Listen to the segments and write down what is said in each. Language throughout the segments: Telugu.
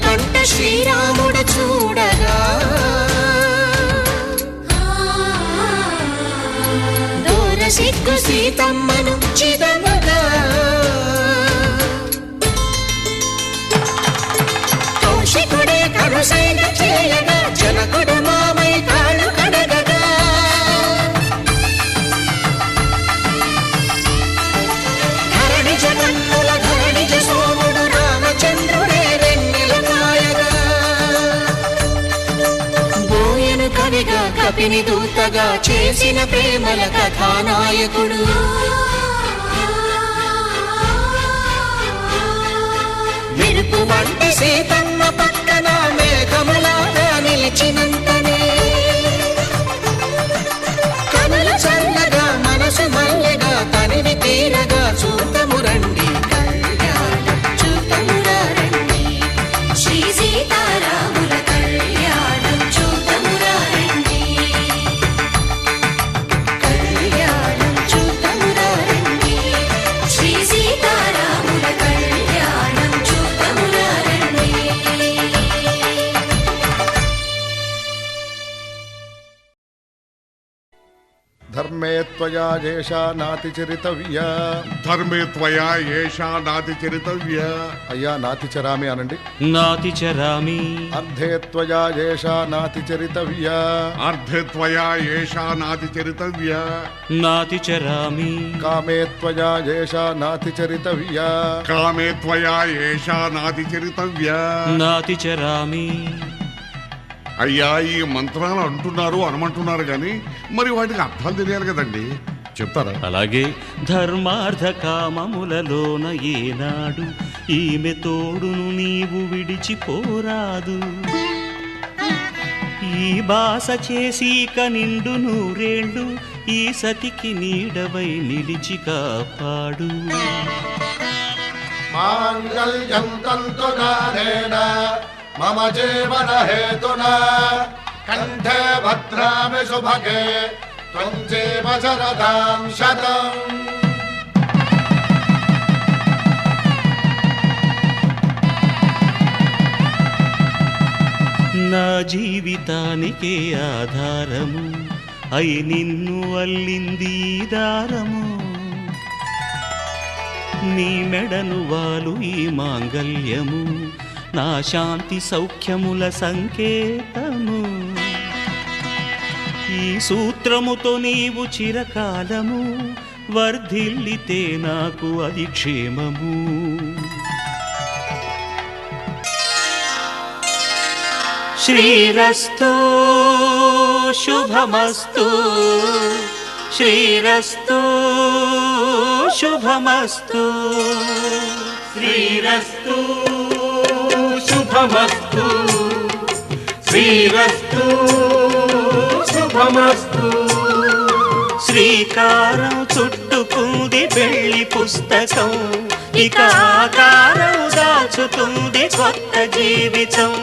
కంట శ్రీరాముడు చూడగా దూర సిగ్గు సీతమ్మను చిదమగా కౌశికుడే కరుసైన చేయగా జనకుడు మామై కాళ్ళు కడగగా ధరణి జగన్నుల ధరణిజ సోముడు రామచంద్రుడే వెన్నెల కాయగా బోయను కవిగా కపిని దూతగా చేసిన ప్రేమల కథానాయకుడు మెరుపు వంటి సీతమ్మ పక్కన మేఘములాగా నిలిచినంతనే కనుల చల్లగా మనసు మల్లెగా తనివి తీరగా చూతము రండి కళ్యాణం చూతమురా రండి శ్రీ సీతారాముల కళ్యాణం చూతమురా రండి కళ్యాణం చూతమురా రండి శ్రీ సీతారాముల కళ్యాణం చూతమురా రండి. ధర్మే త్వయా ఏషా నాతి చరితవ్య. ధర్మే త్వయా ఏషా నాతి చరితవ్య. అయ్యా నాతి చరామి అనండి. నాతి చరామి. అర్ధే త్వయా ఏషా నాతి చరితవ్య. అర్ధే త్వయా ఏషా నాతి చరితవ్య. నాతి చరామి. కామే త్వయా ఏషా నాతి చరితవ్య. కామే త్వయా ఏషా నాతి చరితవ్య. నాతి చరామి. అయ్యా ఈ మంత్రాలు అంటున్నారు అనమంటున్నారు కానీ మరి వాటికి అర్థాలు తెలియాలి కదండి, చెప్తారా? అలాగే ధర్మార్థ కామములలోన ఏనాడు ఈమె తోడును నీవు విడిచిపోరాదు. ఈ బాస చేసి నిండు నూరేళ్ళు ఈ సతికి నీడవై నిలిచి కాపాడు. మాంగళ్యం తంతునానేన మమ జీవన హేతునా కంఠే భద్రామి శుభగే త్వం జీవ శరదాం శతం. నా జీవితానికే ఆధారము అయి నిన్ను అల్లింది దారము. నీ మెడను వాలు ఈ మాంగల్యము నా శాంతి సౌఖ్యముల సంకేతము. ఈ సూత్రముతో నీవు చిరకాలము వర్ధిల్లితే నాకు అది క్షేమము. శ్రీరస్తు శుభమస్తు శ్రీరస్తు శుభమస్తు శ్రీరస్తు శుభమస్తు శ్రీరస్తు శుభమస్తు. శ్రీకారం చుట్టుకుంది పెళ్లి పుస్తకం ఇక ఆకారం దాచుతుంది కొత్త జీవితం.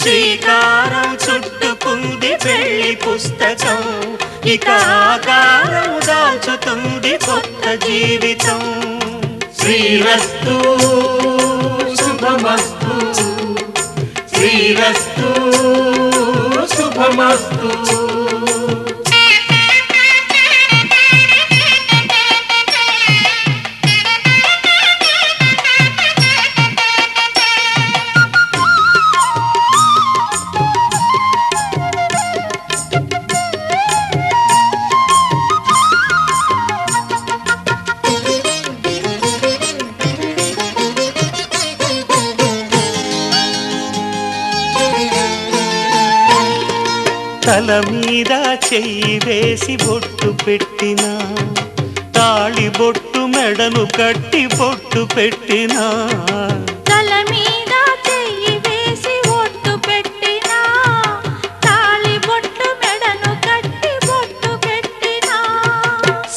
శ్రీకారం చుట్టుకుంది పెళ్లి పుస్తకం ఇక ఆకారం దాచుతుంది కొత్త జీవితం. శ్రీరస్తు శుభమస్తు శ్రీరస్తు శుభమస్తు. తల మీద చెయ్యి వేసి బొట్టు పెట్టినా తాళి బొట్టు మెడను కట్టి బొట్టు పెట్టినా. తల మీద చెయ్యి వేసి బొట్టు పెట్టినా తాళి బొట్టు మెడను కట్టి బొట్టు పెట్టినా.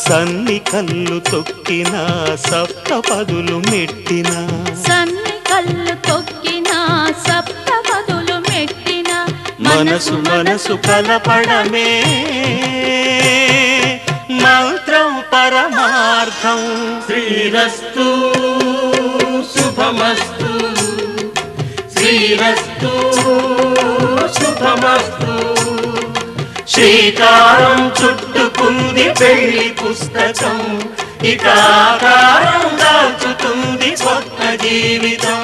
సన్ని కళ్ళు తొక్కినా సప్త పదులు మెట్టినా. సన్ని కళ్ళు తొక్కినా సప్త పదులు మెట్టినా. మనసు మనసు కలపడమే మంత్రం పరమార్థం. శ్రీరస్తు శుభమస్తు శ్రీ శ్రీరస్తు శుభమస్తు. శ్రీకారం చుట్టుకుంది పెళ్లి పుస్తకం, ఇక ఆకారం దాల్చుతుంది కొత్త జీవితం.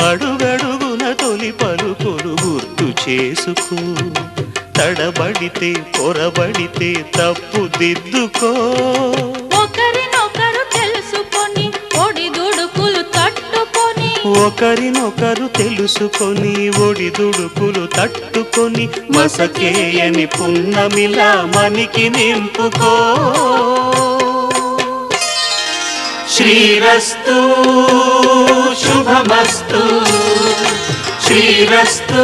అడుగడుగున తొలి పలుకులు గుర్తు చేసుకో, తడబడితే పొరబడితే తప్పు దిద్దుకో. ఒకరినొకరు తెలుసుకొని ఒడిదుడుకులు తట్టుకొని, ఒకరినొకరు తెలుసుకొని ఒడిదుడుకులు తట్టుకొని, మసకేయని పున్నమిలా మనికి నింపుకో. శ్రీరస్తు శుభమస్తు, శ్రీరస్తు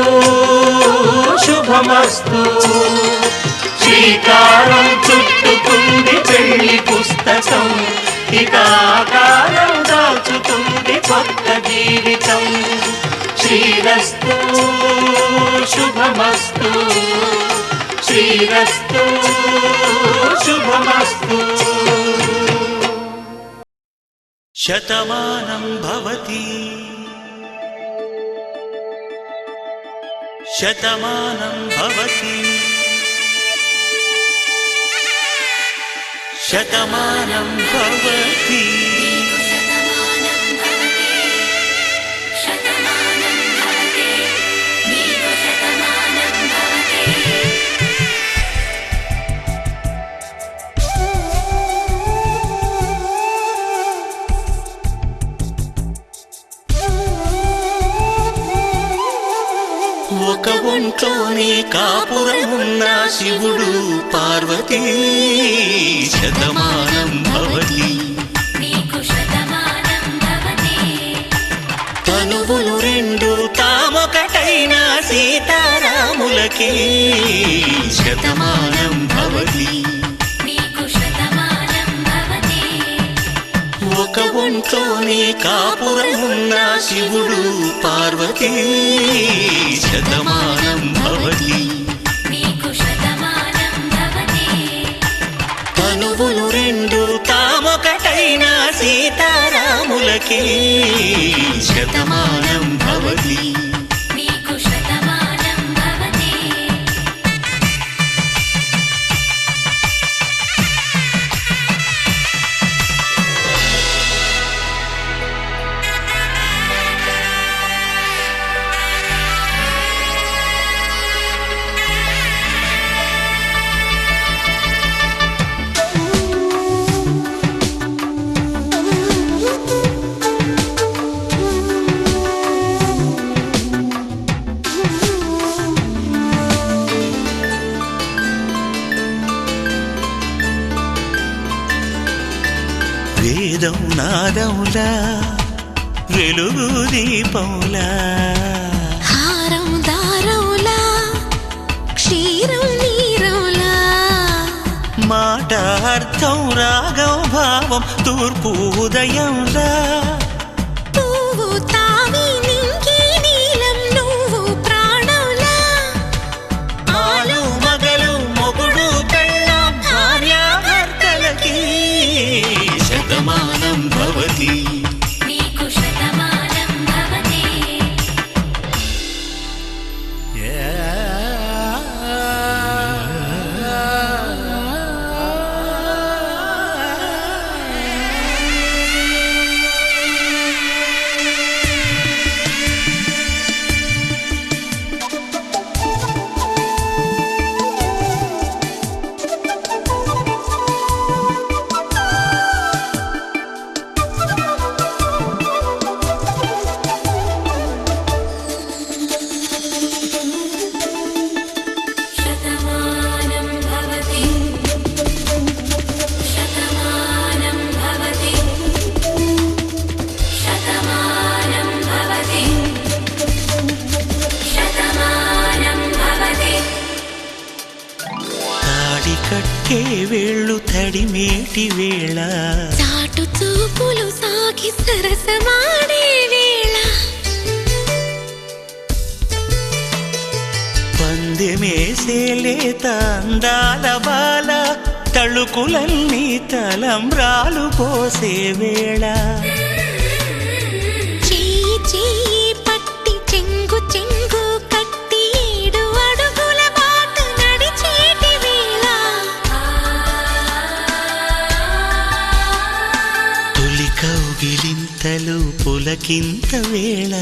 శుభమస్తు. శ్రీకారం చుట్టుకుంది పెళ్లి పుస్తకం, ఇక ఆకారం దాల్చుతుంది కొత్త జీవితం. శ్రీరస్తు శుభమస్తు, శ్రీరస్తు శుభమస్తు. శతమానం భవతి శతమానం భవతి శతమానం భవతి. ఒక ఒంట్లోనే కాపురమున్న శివుడు పార్వతీ, శతమానం భవతి. తనువులు రెండు తామొకటైన సీతారాములకి, శతమానం భవతి. ఒక ఒంట్లోనే కాపురమున్న శివుడు పార్వతీ, శతమానం భవతి. తనువులు రెండు తామొకటైన సీతారాములకి, శతమానం భవతి. వేదం నాదములా వెలుగు దీపములా, హారం దారములా క్షీరం నీరములా, మాట అర్థం రాగం భావం తూర్పు ఉదయంలా, పువ్వు తావి నింగి నీలం నువ్వు ప్రాణంలా, ఆలు మగలు మొగుడు పెళ్ళాం భార్యాభర్తలకి, శతమానం భవతి. కట్టే వేళ్ళు తడిమేటి వేళ చాటు చూపులు సాగి సరసమాడే వేళ పందెమేసేలేత అందాల బాల తళుకులన్నీ తలంబ్రాలు పోసే వేళ చెయ్యి చెయ్యి పట్టి చెంగు చెంగు కట్టి 7 అడుగుల బాట నడిచేటి వేళ తొలి కౌగిలింతలు పులకింత వేళ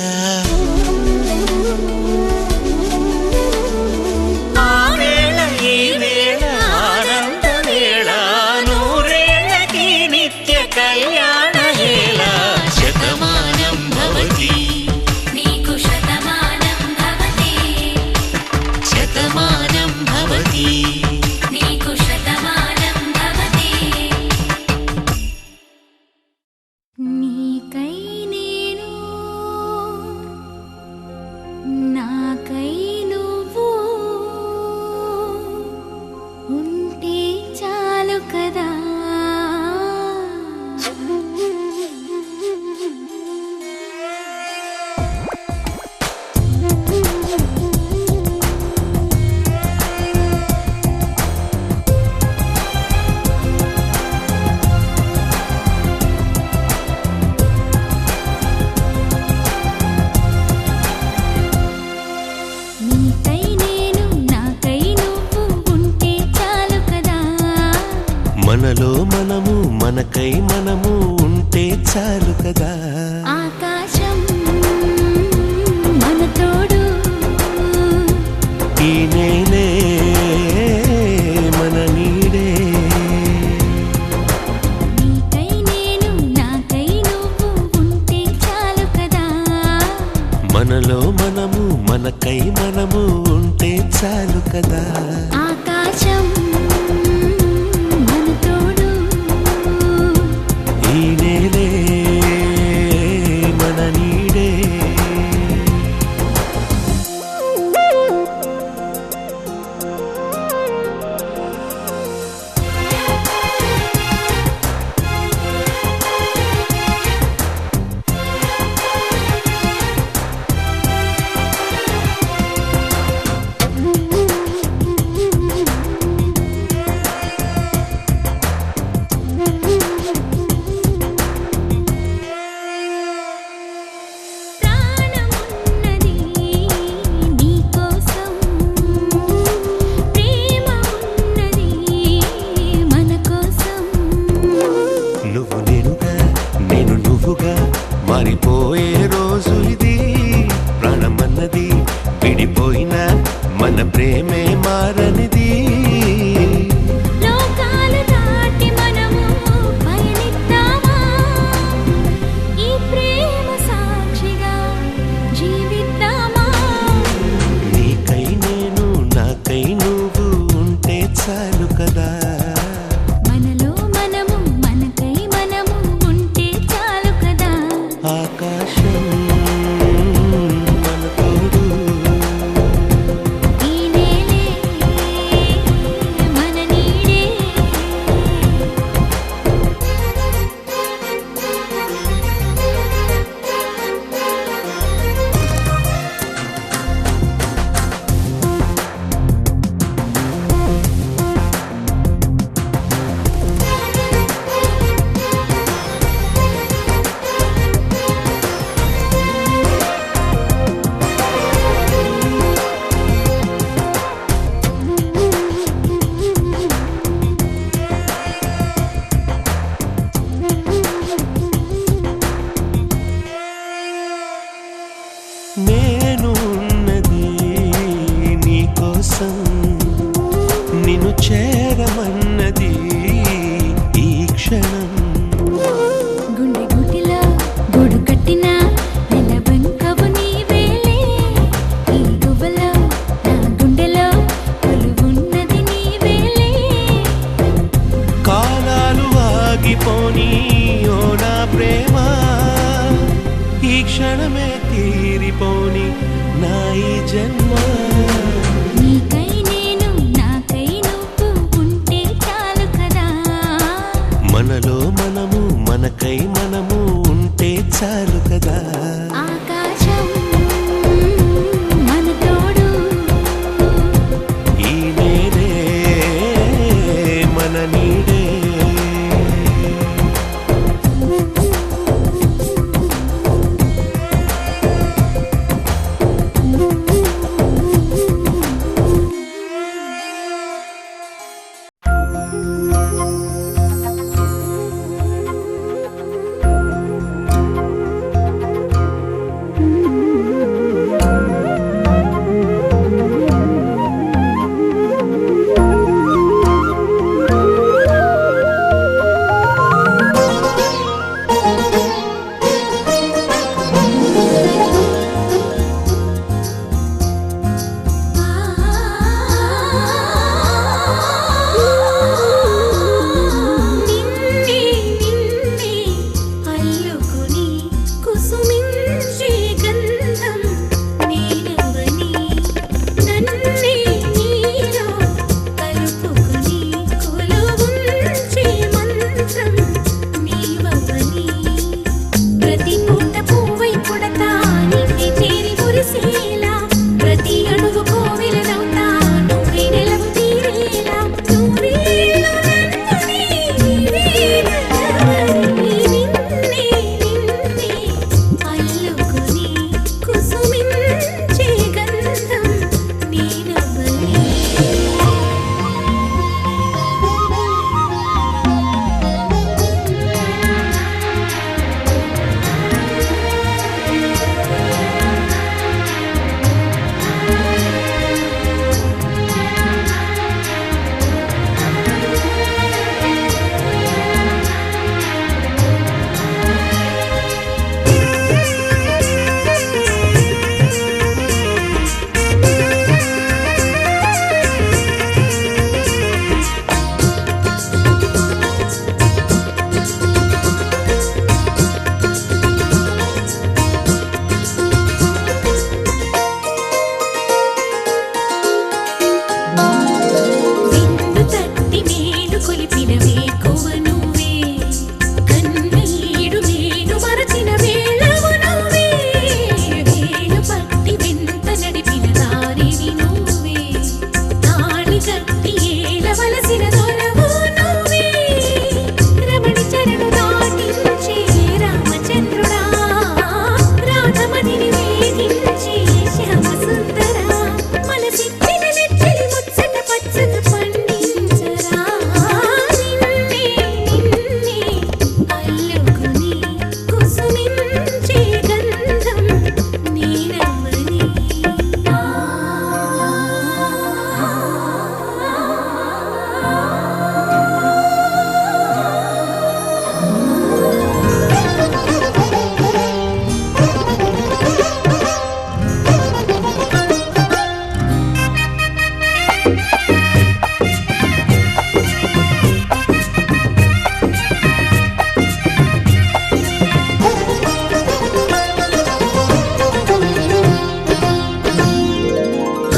నీకై నేను నాకై నువ్వు ఉంటే చాలు కదా నీకై నేను నాకై నువ్వు ఉంటే చాలు కదా మనలో మనము మనకై మనము ఉంటే చాలు కదా ఆకాశం మన తోడు ఈ నేనే మన నీడే నీకై నేను నాకై నువ్వు ఉంటే చాలు కదా మనలో మనము మనకై మనము ఉంటే చాలు కదా ఆకాశం మన తోడు ఈ నేలే మన నీడే ప్రాణమున్నది నీకోసం ప్రేమ ఉన్నది మన కోసం నువ్వు నేనుగా నేను నువ్వుగా మారిపోయే రోజు ఇది ప్రాణమన్నది విడిపోయినా మన ప్రేమే మారనిది లోకాలు దాటి మనము పయనిద్దామా ఈ ప్రేమ సాక్షిగా జీవిద్దామా నీకై నేను నాకై నువ్వు ఉంటే చాలు కదా మనలో మనము మనకై మనము ఉంటే చాలు కదా ఆకాశం మన తోడు ఈ నేలే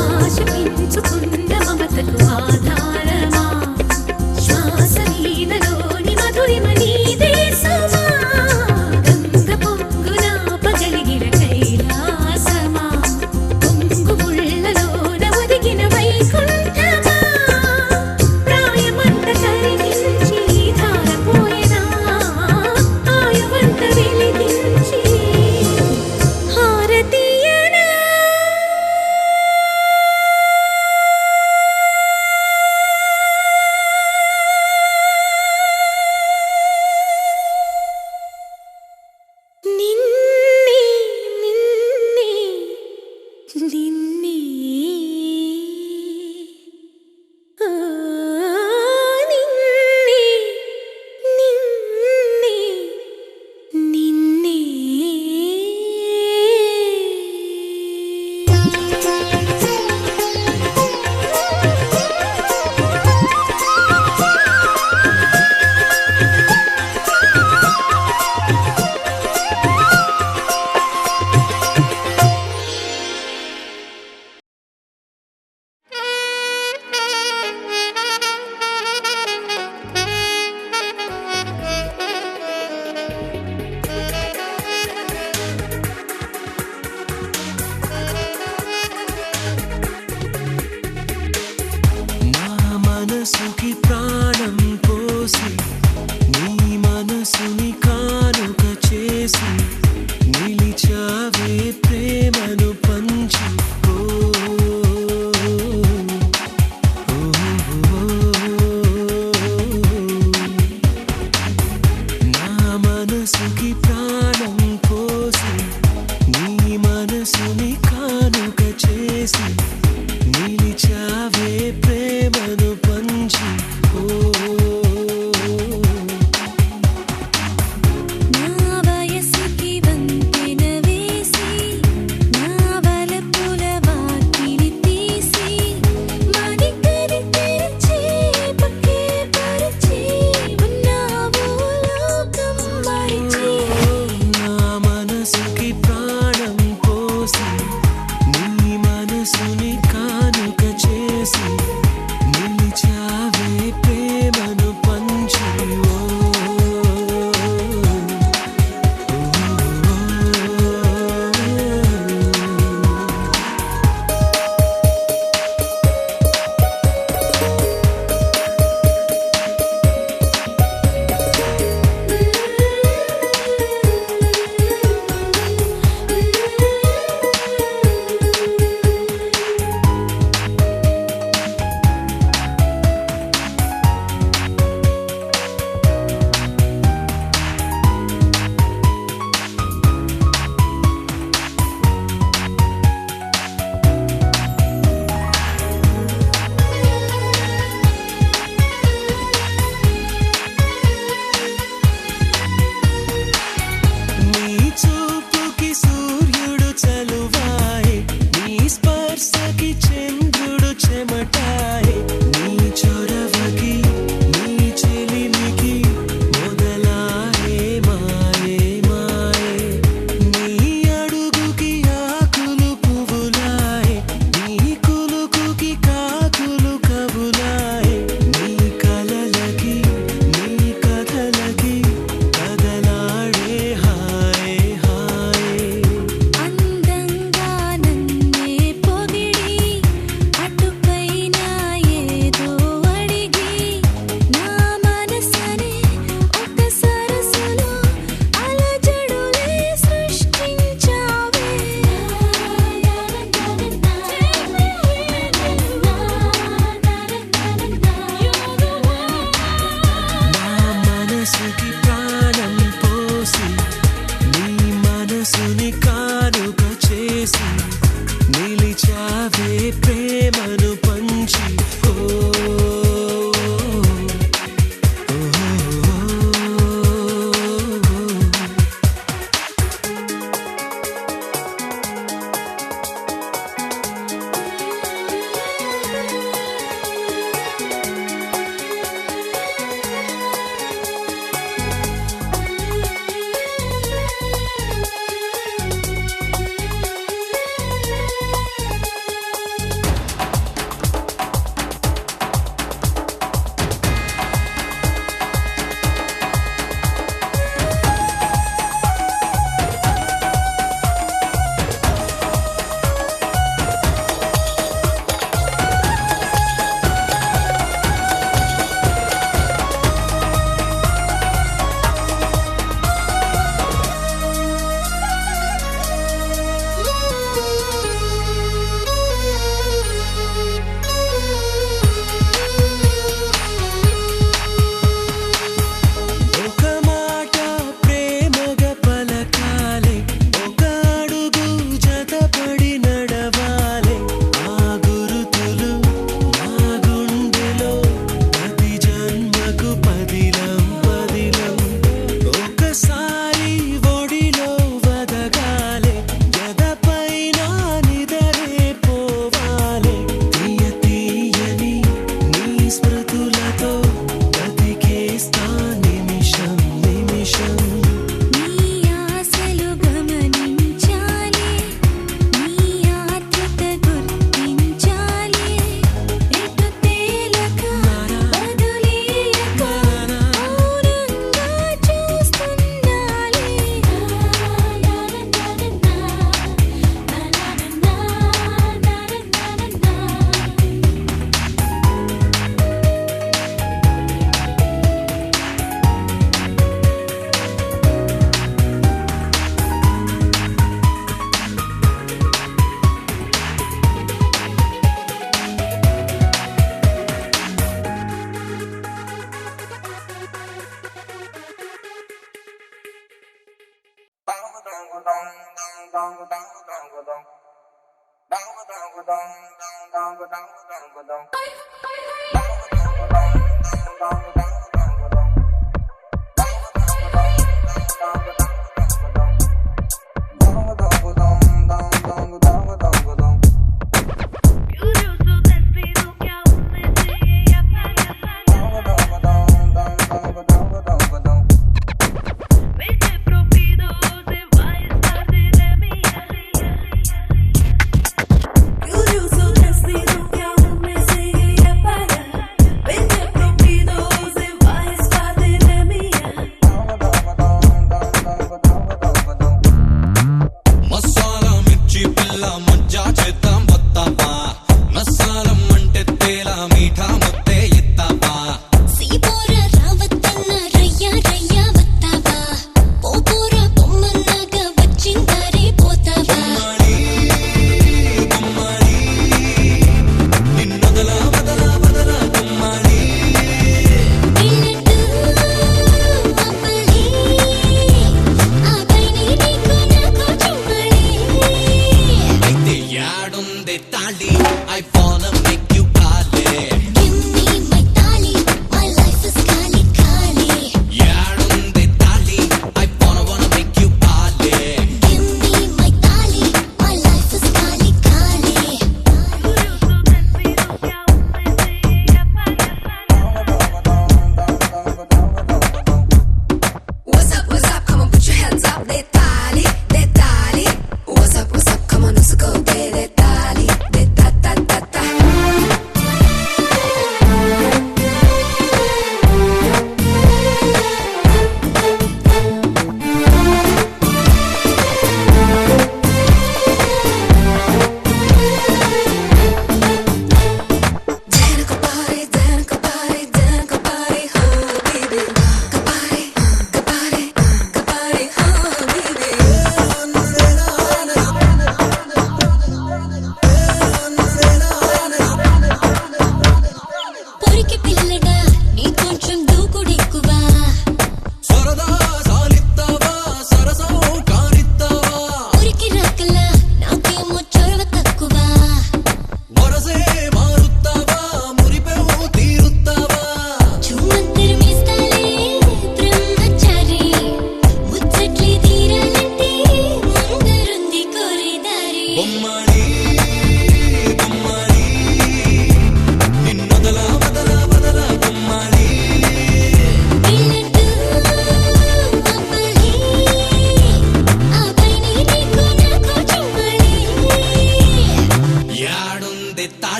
ఆశ పెంచుకున్న మమతకు ఆధారమా శ్వాస వీణలోని మధురిమ నీదే సమా గంగ పొంగున పగలిగిన కైలాసమా పొంగు ముళ్ళలోన ఒదిగిన వైకుంఠమా ప్రాయమంత కరిగించి ధారపోయినా ఆయువంత వెలిగించి హారతీయనా నిన్నే నిన్నే నిన్నే ఆ నిన్నే నిన్నే నిన్నే నా మనసుకి ప్రాణం పోసి నీ మనసుని కానుక చేసి నిలిచావే ప్రేమను పంచి ఓ, ఓ, నా మనసుకి ప్రాణం పోసి నీ మనసుని కానుక చేసి నిలిచావే ప్రేమను పంచి ఓ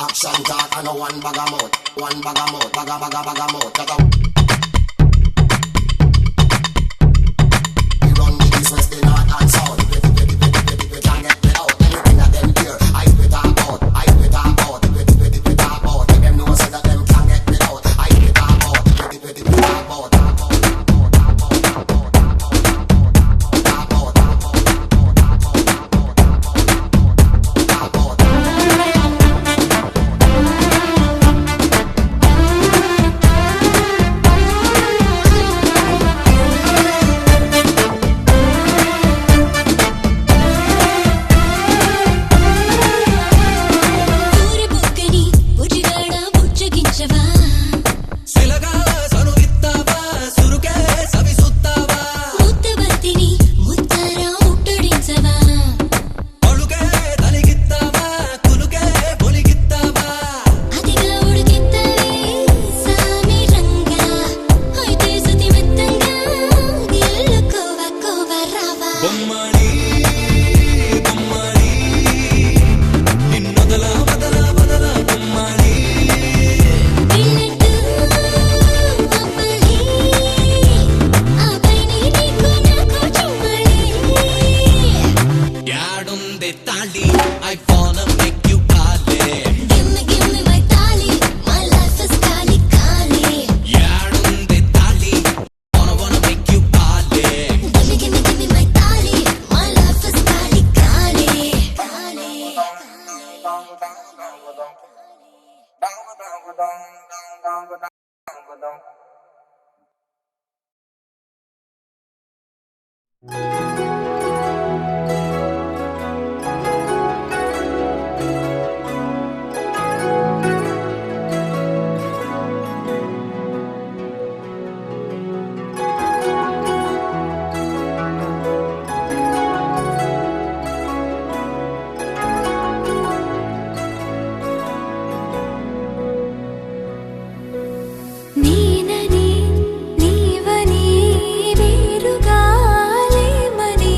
Action talk and a one bag of mouth, bag of mouth. We run the east, west, the north and south. We can't get me out. Anything that them hear, I spit out. We talk about. Let them know so that them can't get me out. I spit out. నేనని నీవని వేరుగా లేమని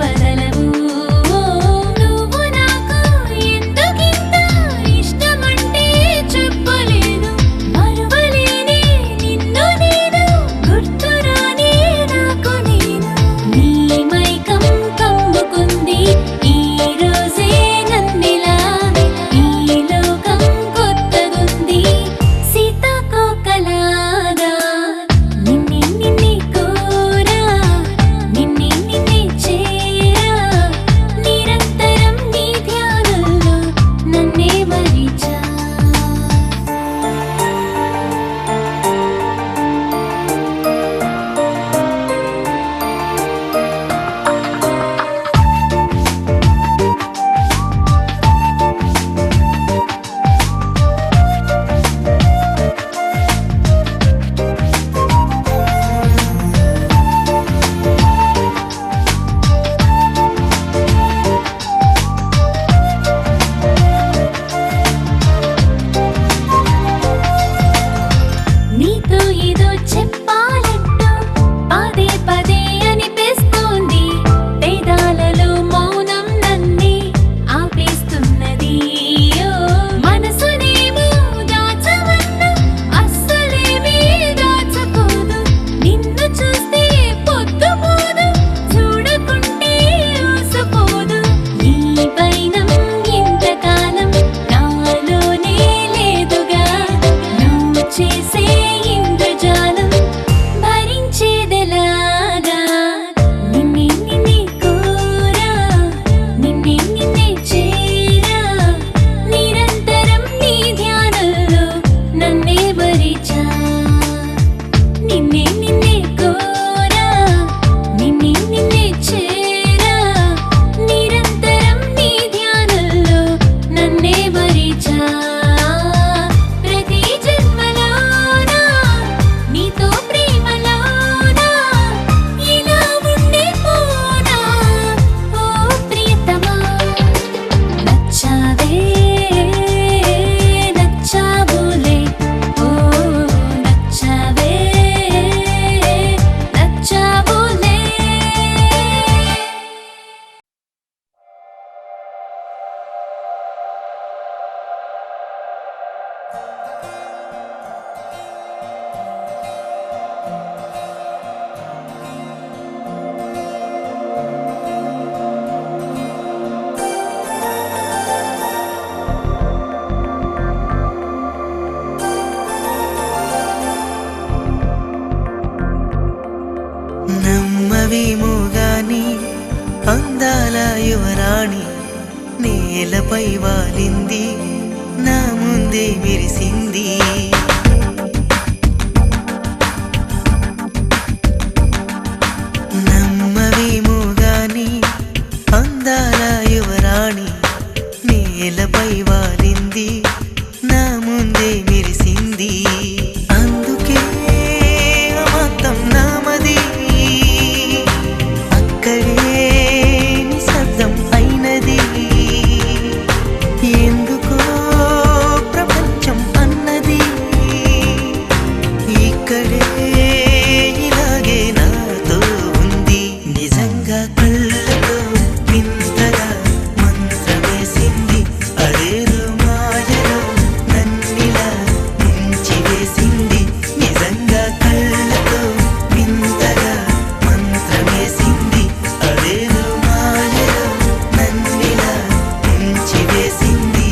వదలవు నువ్వు నాకు ఎందుకింత ఇష్టమంటే చెప్పలేను మరువలేని నిన్ను నేను గుర్తురాని నాకు నేను నీ మైకం కమ్ముకుంది ఈ రోజే నన్నిలా ఈ లోకం కొత్తగుంది సీతాకోకలాగా నిన్నే నిన్నే కోరా నిన్నే నిన్నే చేరా నిరంతరం నీ ధ్యానంలో నన్నే మరిచా నీతో ఏదో చెప్పాలంటూ పదే పదే అనిపిస్తోంది పేదాలలో మౌనం నన్నే ఆపేస్తున్నది మనసునేమో దాచవన్నా అస్సలేమీ దాచకోదు నిన్ను చూస్తే పొద్దుపోదు చూడకుంటే ఊసపోదు ఈ పైనం ఇంతకాలం నాలోనే లేదుగా నువ్వు చేసే ఇంద్రజాలం భరించేదెలాగా నిన్నే నిన్నే కోరా నిన్నే నిన్నే చేరా నిరంతరం నీ ధ్యానంలో నన్నే మరిచా నిన్నే నిన్నే కోరా నిన్నే నిన్నే చేరా నిరంతరం నీ ధ్యానంలో నన్నే మరిచా ప్రతి జన్మలోనా నీతో ప్రేమలోనా ఇలా ఉండిపోనా ఓ ప్రియతమా నచ్చావే నచ్చావులే ఓ నచ్చావే నచ్చావులే నమ్మవేమో గాని అందాల యువరాణి నేలపై వాలింది నా ముందే మెరిసింది నమ్మవేమో గాని అందాల యువరాణి నేలపై వాలింది నా ముందే మెరిసింది అందుకే అమాంతం నామది అక్కడే నిశ్శబ్దం అయినది ఎందుకో ప్రపంచం అన్నది ఇక్కడే ఇలాగే నాతో ఉంది నిజంగా కళ్ళతో వింతగా మంత్రమేసింది అదేదో మాయలో నన్నిలా ముంచివేసింది నిజంగా కళ్ళతో వింతగా మంత్రమేసింది అదేదో మాయలో నన్నిలా ముంచివేసింది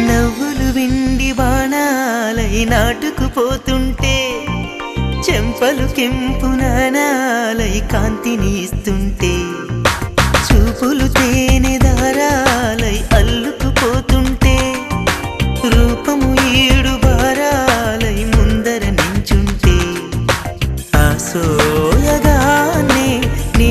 నవ్వులు విండి బాణాలై నాటుకుపోతుంటే చెంపలు కెంపు నాణాలై కాంతిని ఇస్తుంటే చూపులు తేనె దారాలై అల్లుకుపోతుంటే రూపము ఏడు బారాలై ముందర నించుంటే ఆ సోయగానే నే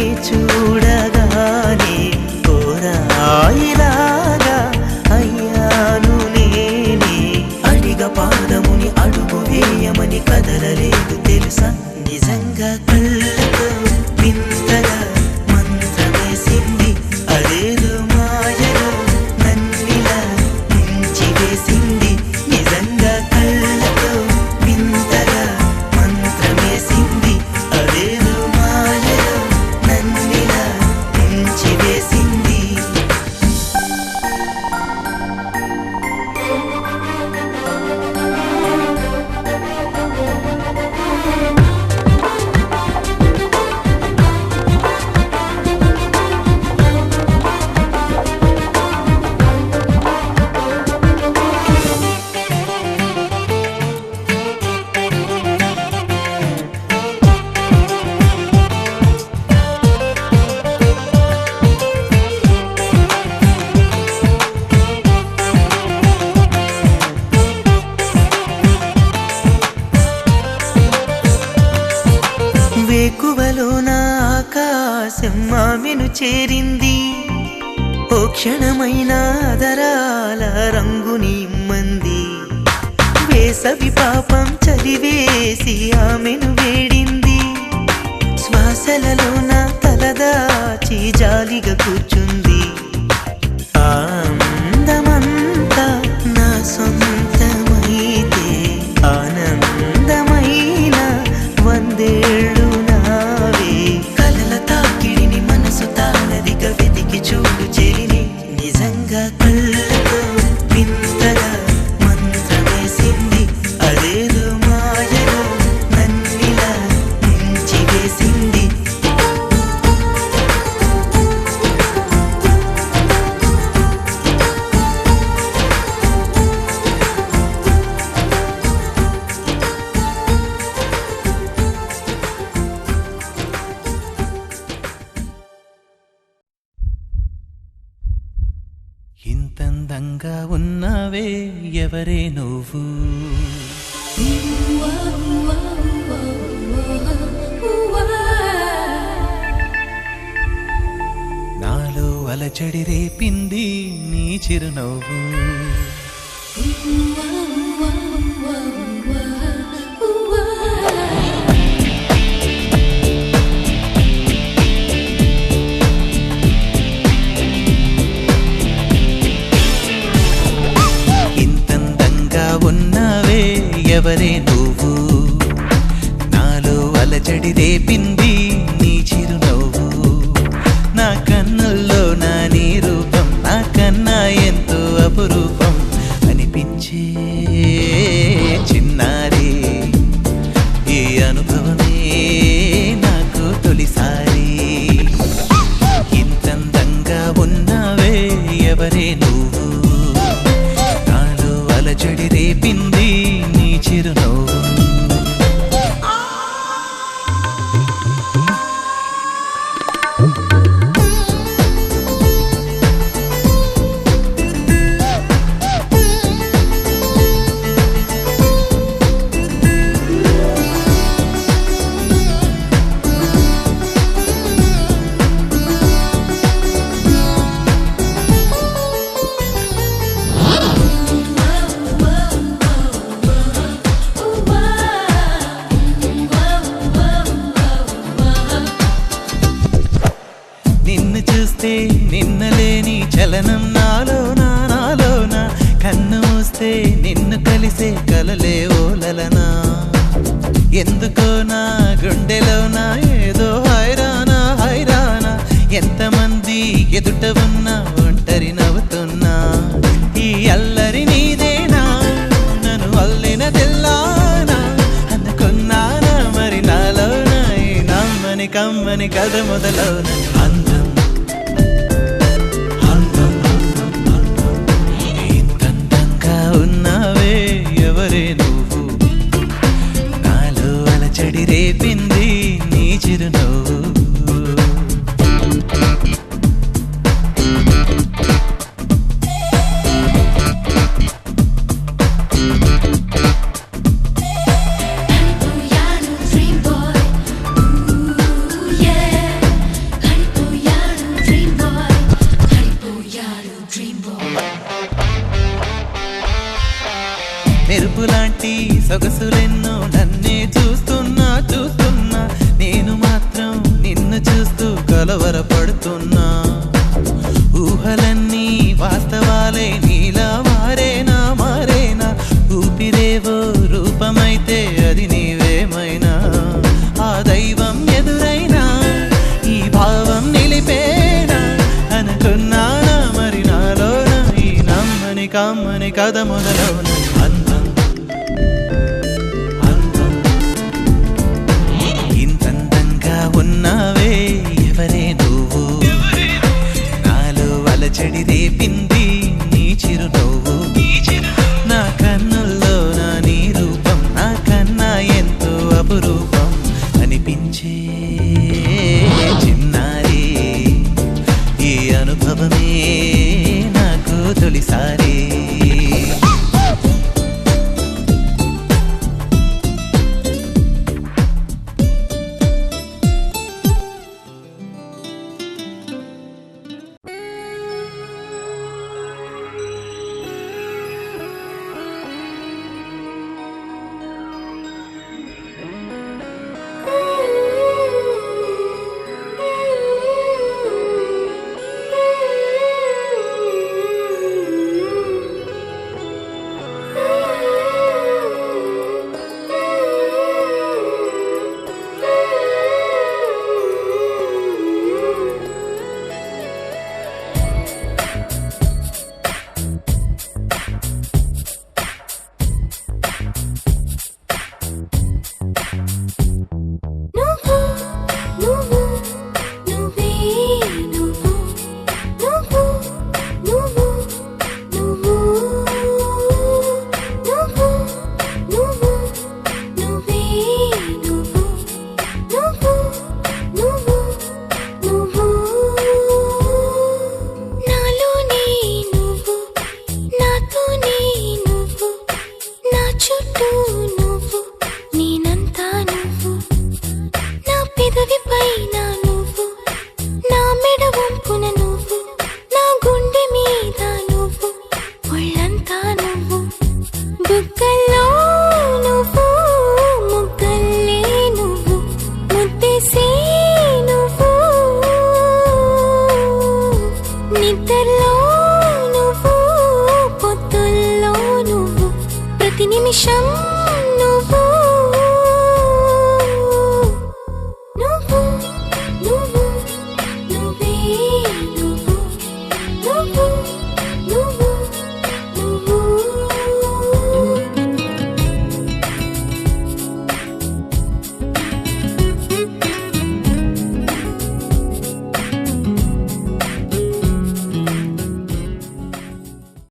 ఆకాశం ఆమెను చేరింది. ఓ క్షణమైన అదరాల రంగుని ఇమ్మంది. వేసవి పాపం చలివేసి ఆమెను వేడింది. శ్వాసలలోన తలదాచి జాలిగా కూర్చుంది. ఆనందమంతా నా సొంతమైతే ఆనందమైన వందేళ్ళు నావే. కలల తాకిడిని మనసు తానదిగా వెతికి చూడు చెలిని. నిజంగా కళ్ళతో వింతగా మంత్రమేసింది. అదేదో మాయలో నన్నిలా ముంచి వేసింది. ఇంతందంగా ఉన్నావే ఎవరే నువ్వు? నాలో అలచడి రేపింది నీ చిరునవ్వు. ఉన్నావే ఎవరే నువ్వు? నాలో అలజడి రేపింది నీ చిరునవ్వు. నా కన్నుల్లో నా నీ రూపం నాకన్నా ఎంతో అపురూపం అనిపించే చిన్నారి. ఈ అనుభవమే నాకు తొలిసారి. ఇంతందంగా ఉన్నావే ఎవరే నువ్వు? అలజడి రేపింది నీ చిరునవ్వు. నిన్ను చూస్తే నిన్నలేని చలనం నాలోనా నాలోనా. కన్ను మూస్తే నిన్ను కలిసే కలలే ఓలలనా. ఎందుకో నా గుండెలోనా ఏదో హైరానా హైరానా. ఎంతమంది ఎదుట ఉన్నా ఒంటరి నవ్వుతున్నా. ఈ అల్లరి నీదేనా నన్ను అల్లిన తెల్లానా అనుకున్నానా. మరి నాలోన ఈ నమ్మని కమ్మని కథ మొదలవున. అందం ఇంతందంగా ఉన్నావే ఎవరే నువ్వు? నాలో అలచడి రేపింది నీ చిరునవ్వు. మెరుపులాంటి సొగసులెన్నో నన్నే చూస్తున్నా చూస్తున్నా. నేను మాత్రం నిన్ను చూస్తూ కలవరపడుతున్నా. ఊహలన్నీ వాస్తవాలే నీలా మారేనా మారేనా. ఊపిరేవో రూపమైతే అది నీవేమైనా. ఆ దైవం ఎదురైనా ఈ భావం నిలిపేనా అనుకున్నానా. మరి నాలోన ఈ నమ్మని కమ్మని కథ మొదలవునా.